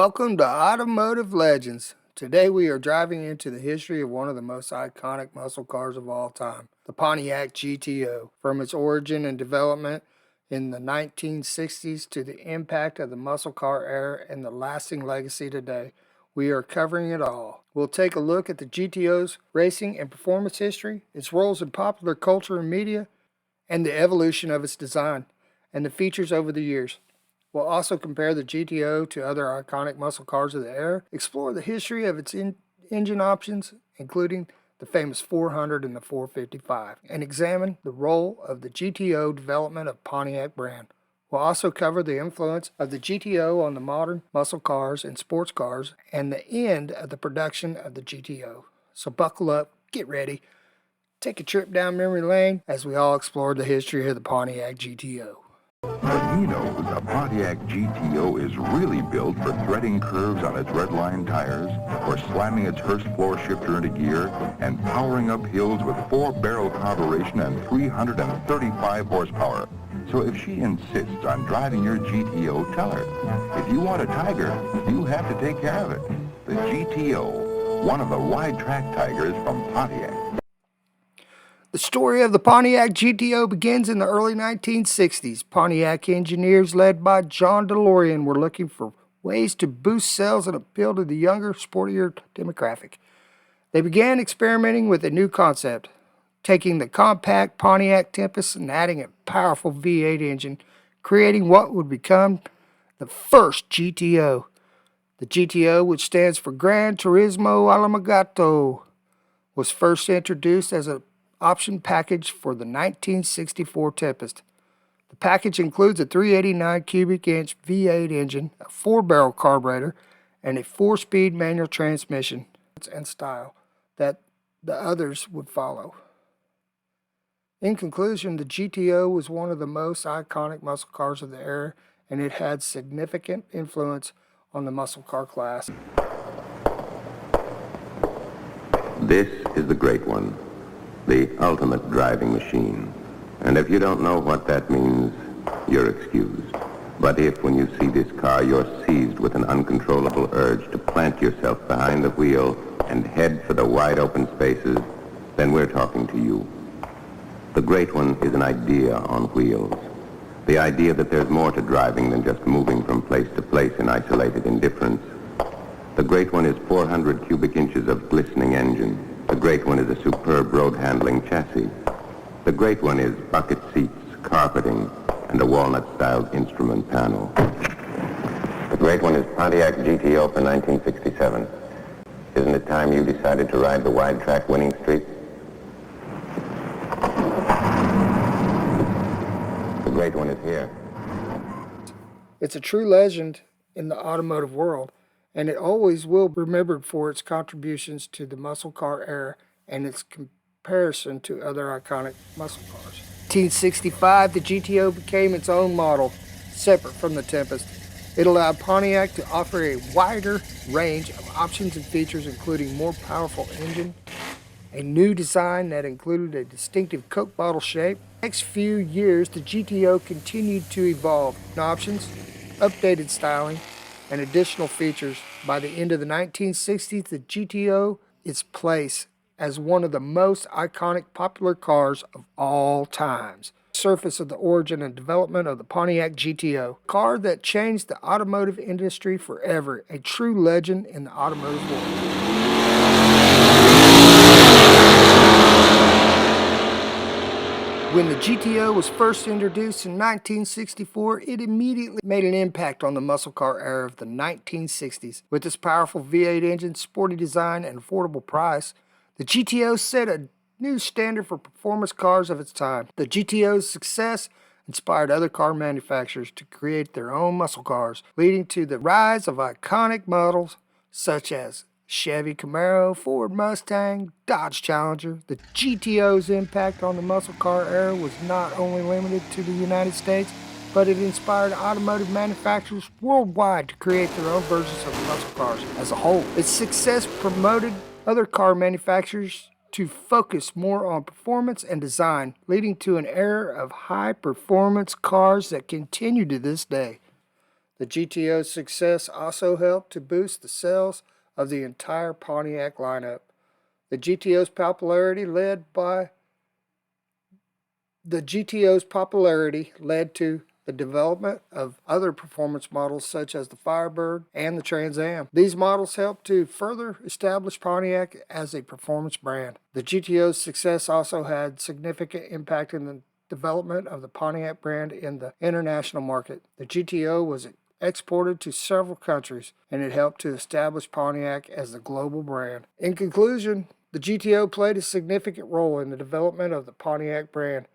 Welcome to Automotive Legends. Today we are driving into the history of one of the most iconic muscle cars of all time, the Pontiac GTO. From its origin and development in the 1960s to the impact of the muscle car era and the lasting legacy today, we are covering it all. We'll take a look at the GTO's racing and performance history, its roles in popular culture and media, and the evolution of its design and the features over the years. We'll also compare the GTO to other iconic muscle cars of the era, explore the history of its engine options, including the famous 400 and the 455, and examine the role of the GTO development of Pontiac brand. We'll also cover the influence of the GTO on the modern muscle cars and sports cars and the end of the production of the GTO. So buckle up, get ready, take a trip down memory lane as we all explore the history of the Pontiac GTO. But he knows a Pontiac GTO is really built for threading curves on its redline tires, or slamming its first floor shifter into gear, and powering up hills with 4-barrel carburation and 335 horsepower. So if she insists on driving your GTO, tell her, if you want a Tiger, you have to take care of it. The GTO, one of the wide-track Tigers from Pontiac. The story of the Pontiac GTO begins in the early 1960s. Pontiac engineers led by John Delorean were looking for ways to boost sales and appeal to the younger, sportier demographic. They began experimenting with a new concept, taking the compact Pontiac Tempest and adding a powerful V8 engine, creating what would become the first GTO. The GTO, which stands for Gran Turismo Alamagato, was first introduced as an option package for the 1964 Tempest. The package includes a 389 cubic inch V8 engine, a 4-barrel carburetor, and a 4-speed manual transmission and style that the others would follow. In conclusion, the GTO was one of the most iconic muscle cars of the era, and it had significant influence on the muscle car class. This is the great one, the ultimate driving machine. And if you don't know what that means, you're excused. But if, when you see this car, you're seized with an uncontrollable urge to plant yourself behind the wheel and head for the wide open spaces, then we're talking to you. The great one is an idea on wheels. The idea that there's more to driving than just moving from place to place in isolated indifference. The great one is 400 cubic inches of glistening engine. The great one is a superb road-handling chassis. The great one is bucket seats, carpeting, and a walnut-styled instrument panel. The great one is Pontiac GTO for 1967. Isn't it time you decided to ride the wide-track winning streak? The great one is here. It's a true legend in the automotive world, and it always will be remembered for its contributions to the muscle car era and its comparison to other iconic muscle cars. In 1965, the GTO became its own model, separate from the Tempest. It allowed Pontiac to offer a wider range of options and features, including more powerful engine, a new design that included a distinctive Coke bottle shape. Next few years, the GTO continued to evolve options, updated styling, and additional features. By the end of the 1960s, the GTO its place as one of the most iconic popular cars of all times. Surface of the origin and development of the Pontiac GTO, a car that changed the automotive industry forever, a true legend in the automotive world. When the GTO was first introduced in 1964, it immediately made an impact on the muscle car era of the 1960s. With its powerful V8 engine, sporty design, and affordable price, the GTO set a new standard for performance cars of its time. The GTO's success inspired other car manufacturers to create their own muscle cars, leading to the rise of iconic models such as Chevy Camaro, Ford Mustang, Dodge Challenger. The GTO's impact on the muscle car era was not only limited to the United States, but it inspired automotive manufacturers worldwide to create their own versions of the muscle cars as a whole. Its success promoted other car manufacturers to focus more on performance and design, leading to an era of high-performance cars that continue to this day. The GTO's success also helped to boost the sales of the entire Pontiac lineup. The GTO's popularity led to the development of other performance models such as the Firebird and the Trans Am. These models helped to further establish Pontiac as a performance brand. The GTO's success also had significant impact in the development of the Pontiac brand in the international market. The GTO was exported to several countries, and it helped to establish Pontiac as the global brand. In conclusion, the GTO played a significant role in the development of the Pontiac brand.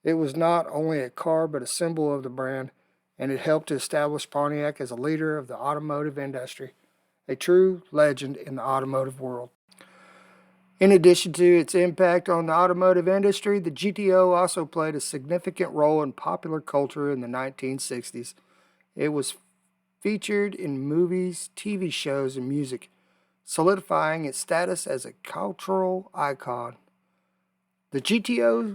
It was not only a car but a symbol of the brand, and it helped to establish Pontiac as a leader of the automotive industry, a true legend in the automotive world. In addition to its impact on the automotive industry, the GTO also played a significant role in popular culture in the 1960s. It was featured in movies, TV shows, and music, solidifying its status as a cultural icon. The GTO's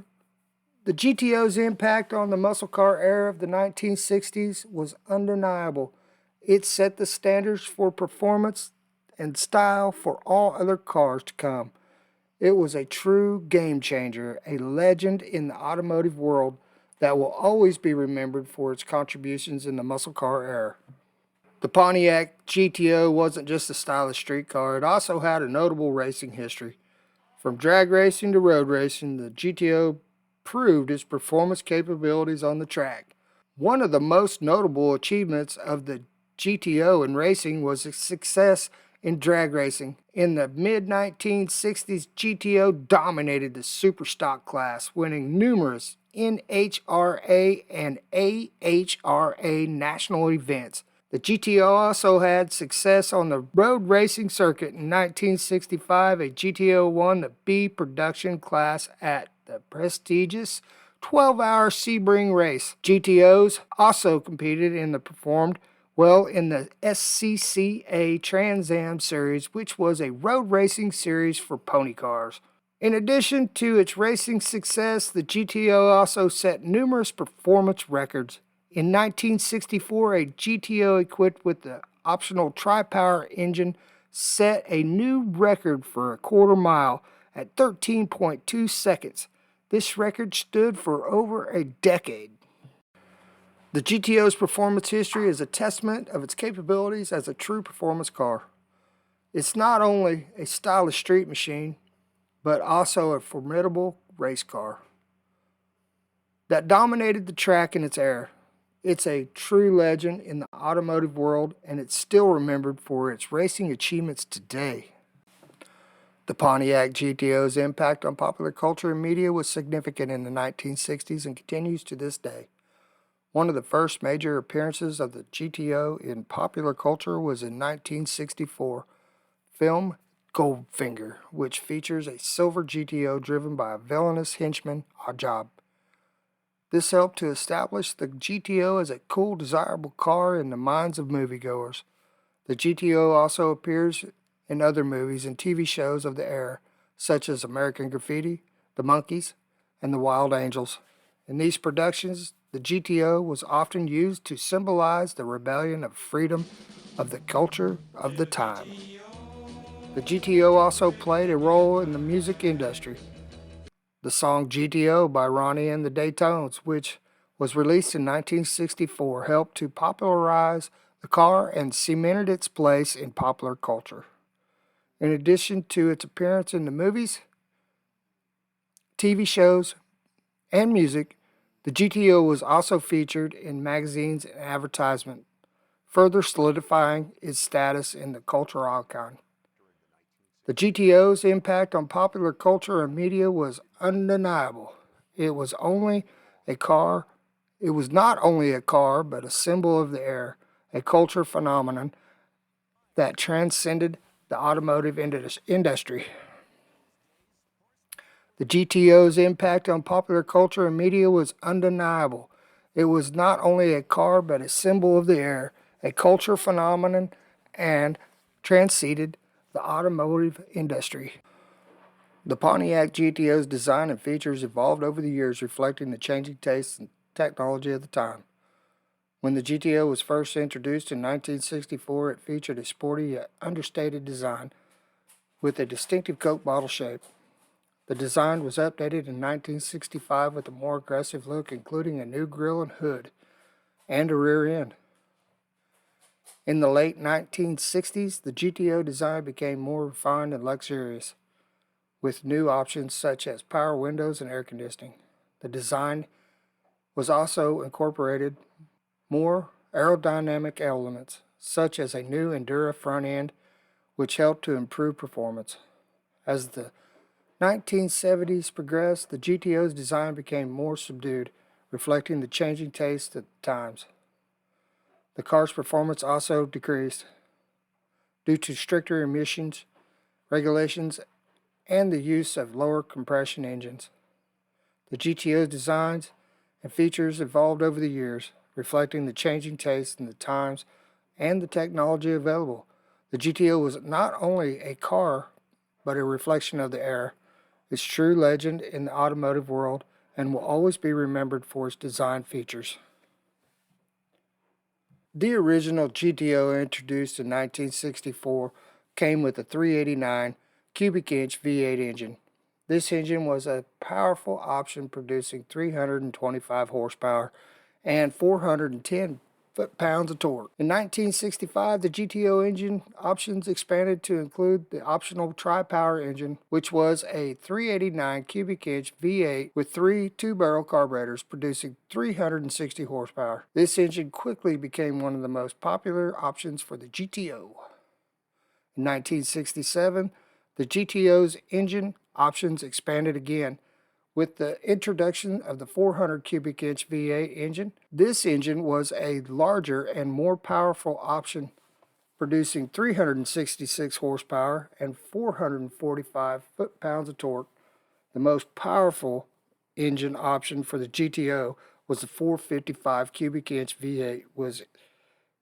impact on the muscle car era of the 1960s was undeniable. It set the standards for performance and style for all other cars to come. It was a true game changer, a legend in the automotive world that will always be remembered for its contributions in the muscle car era. The Pontiac GTO wasn't just a stylish street car, it also had a notable racing history. From drag racing to road racing, the GTO proved its performance capabilities on the track. One of the most notable achievements of the GTO in racing was its success in drag racing. In the mid-1960s, GTO dominated the superstock class, winning numerous NHRA and AHRA national events. The GTO also had success on the road racing circuit. In 1965, a GTO won the B production class at the prestigious 12-hour Sebring race. GTOs also competed in the SCCA Trans Am series, which was a road racing series for pony cars. In addition to its racing success, the GTO also set numerous performance records. In 1964, a GTO equipped with the optional tri-power engine set a new record for a quarter mile at 13.2 seconds. This record stood for over a decade. The GTO's performance history is a testament of its capabilities as a true performance car. It's not only a stylish street machine, but also a formidable race car that dominated the track in its era. It's a true legend in the automotive world, and it's still remembered for its racing achievements today. The Pontiac GTO's impact on popular culture and media was significant in the 1960s and continues to this day. One of the first major appearances of the GTO in popular culture was in 1964 film Goldfinger, which features a silver GTO driven by a villainous henchman, Oddjob. This helped to establish the GTO as a cool, desirable car in the minds of moviegoers. The GTO also appears in other movies and TV shows of the era, such as American Graffiti, The Monkees, and The Wild Angels. In these productions, the GTO was often used to symbolize the rebellion of freedom of the culture of the time. The GTO also played a role in the music industry. The song GTO by Ronnie and the Daytones, which was released in 1964, helped to popularize the car and cemented its place in popular culture. In addition to its appearance in the movies, TV shows, and music, the GTO was also featured in magazines and advertisements, further solidifying its status in the cultural icon. The GTO's impact on popular culture and media was undeniable. It was not only a car, but a symbol of the era, a culture phenomenon that transcended the automotive industry. The GTO's impact on popular culture and media was undeniable. It was not only a car, but a symbol of the era, a culture phenomenon, and transcended the automotive industry. The Pontiac GTO's design and features evolved over the years, reflecting the changing tastes and technology of the time. When the GTO was first introduced in 1964, it featured a sporty yet understated design with a distinctive Coke bottle shape. The design was updated in 1965 with a more aggressive look, including a new grille and hood and a rear end. In the late 1960s, the GTO design became more refined and luxurious, with new options such as power windows and air conditioning. The design was also incorporated more aerodynamic elements, such as a new Endura front end, which helped to improve performance. As the 1970s progressed, the GTO's design became more subdued, reflecting the changing taste of the times. The car's performance also decreased due to stricter emissions regulations and the use of lower compression engines. The GTO's designs and features evolved over the years, reflecting the changing taste in the times and the technology available. The GTO was not only a car, but a reflection of the era. It's true legend in the automotive world and will always be remembered for its design features. The original GTO, introduced in 1964, came with a 389 cubic inch V8 engine. This engine was a powerful option, producing 325 horsepower and 410 foot-pounds of torque. In 1965, the GTO engine options expanded to include the optional tri-power engine, which was a 389 cubic inch V8 with three two-barrel carburetors, producing 360 horsepower. This engine quickly became one of the most popular options for the GTO. In 1967, the GTO's engine options expanded again with the introduction of the 400 cubic inch V8 engine. This engine was a larger and more powerful option, producing 366 horsepower and 445 foot-pounds of torque. The most powerful engine option for the GTO was the 455 cubic inch V8,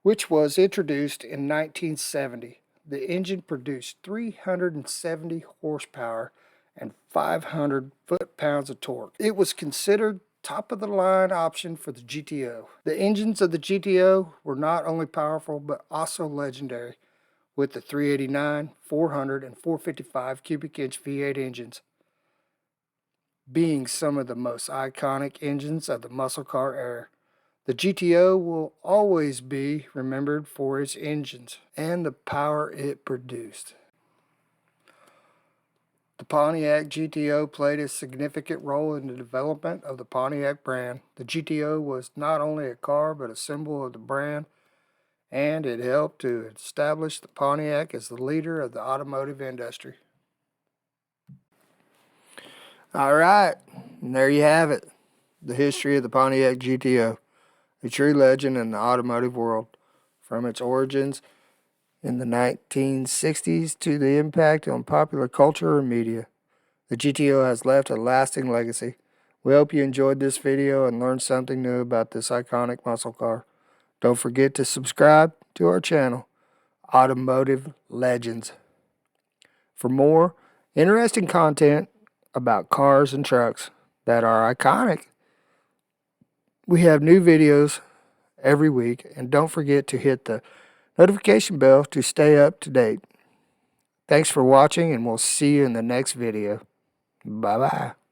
which was introduced in 1970. The engine produced 370 horsepower and 500 foot-pounds of torque. It was considered top-of-the-line option for the GTO. The engines of the GTO were not only powerful, but also legendary, with the 389, 400, and 455 cubic inch V8 engines being some of the most iconic engines of the muscle car era. The GTO will always be remembered for its engines and the power it produced. The Pontiac GTO played a significant role in the development of the Pontiac brand. The GTO was not only a car, but a symbol of the brand, and it helped to establish the Pontiac as the leader of the automotive industry. All right, and there you have it, the history of the Pontiac GTO, a true legend in the automotive world, from its origins in the 1960s to the impact on popular culture and media. The GTO has left a lasting legacy. We hope you enjoyed this video and learned something new about this iconic muscle car. Don't forget to subscribe to our channel, Automotive Legends, for more interesting content about cars and trucks that are iconic. We have new videos every week, and don't forget to hit the notification bell to stay up to date. Thanks for watching, and we'll see you in the next video. Bye-bye.